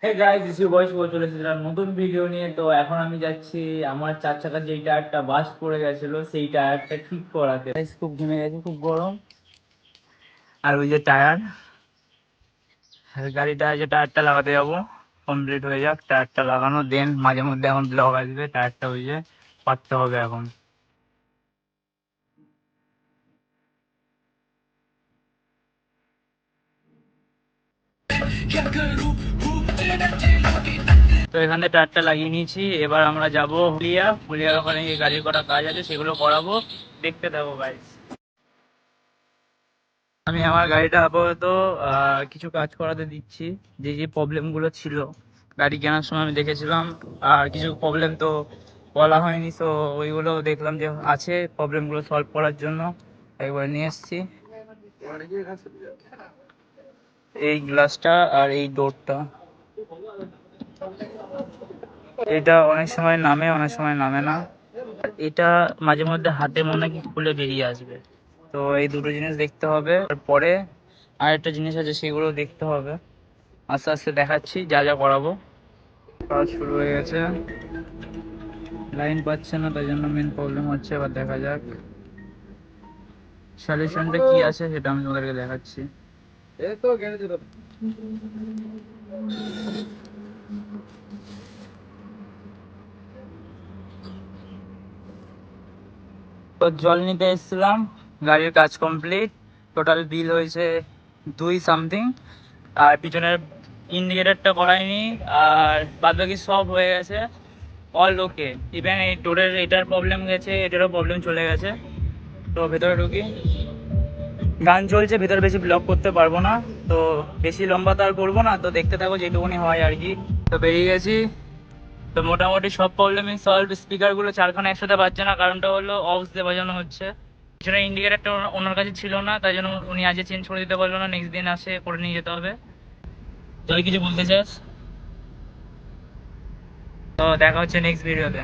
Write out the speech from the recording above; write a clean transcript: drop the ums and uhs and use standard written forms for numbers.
Hey guys, this is বয়স চলে এসেছিলাম নতুন ভিডিও নিয়ে। তো এখন আমি যাচ্ছি আমার চার চাকার যেই টায়ারটা বাস্ট পড়ে গেছিল সেই টায়ারটা ঠিক করাতে। Guys, খুব ঘেমে গেছে, খুব গরম। আর ওই যে টায়ার, গাড়িটা যে টায়ারটা লাগাতে যাবো, কমপ্লিট হয়ে যাক টায়ারটা লাগানো, দেন মাঝে মধ্যে এখন ব্লগ আসবে। টায়ারটা ওই যে পাততে হবে এখন। তো এখানে টায়ারটা লাগিয়ে নিয়েছি, এবার আমরা যাবো হুলিয়ার ওখানে গিয়ে গাড়ির কটা কাজ আছে সেগুলো করাবো। দেখতে থাকো গাইস। আমি আমার গাড়িটা আপাতত কিছু কাজ করাতে দিচ্ছি। যে যে প্রবলেম গুলো ছিল গাড়ি কেনার সময় আমি দেখেছিলাম, আর কিছু প্রবলেম তো বলা হয়নি, তো ওইগুলো দেখলাম যে আছে, প্রবলেম গুলো সলভ করার জন্য একবার নিয়ে এসেছি। এই গ্লাসটা আর এই ডোরটা, এটা অনেক সময় নামে অনেক সময় নামে না। আর এটা মাঝে মধ্যে হাতে মনে হয় কি খুলে বেরিয়ে আসবে। তো এই দুটো জিনিস দেখতে হবে। পরে আরেকটা জিনিস আছে, সেগুলো দেখতে হবে। আস্তে আস্তে দেখাচ্ছি যা যা করাবো। কাজ শুরু হয়ে গেছে, লাইন পাচ্ছে না, তাই জন্য মেন প্রবলেম হচ্ছে। এবার দেখা যাক সলিউশনটা কি আছে, সেটা আমি তোমাদেরকে দেখাচ্ছি। তো জল নিতে এসেছিলাম, গাড়ির কাজ কমপ্লিট। টোটাল বিল হয়েছে 2 সামথিং। আর পিছনের ইন্ডিকেটারটা করায়নি, আর বাদ বাকি সব হয়ে গেছে। অল ওকে। ইভেন এই ডোরের এটার প্রবলেম গেছে, এটারও প্রবলেম চলে গেছে। তো ভেতরে ঢুকি, গান চলছে ভেতরে, বেশি ব্লক করতে পারবো না। তো বেশি লম্বা তো আর করবো না, তো দেখতে থাকো যেটুকুনি হয় আর কি। তো বেরিয়ে গেছি। তো মোটামুটি সব প্রবলেমই সলভ। স্পিকারগুলো চারখানা একসাথে বাজছে না, কারণটা হলো অক্স দিয়ে বাজানো হচ্ছে। পিছনে ইন্ডিকেটারটা ওনার কাছে ছিল না, তাই জন্য উনি আজকে চেঞ্জ করে দিতে পারলো না, নেক্সট দিন আসে করে নিয়ে যেতে হবে। তুই কিছু বলতে চাস? তো দেখা হচ্ছে নেক্সট ভিডিওতে।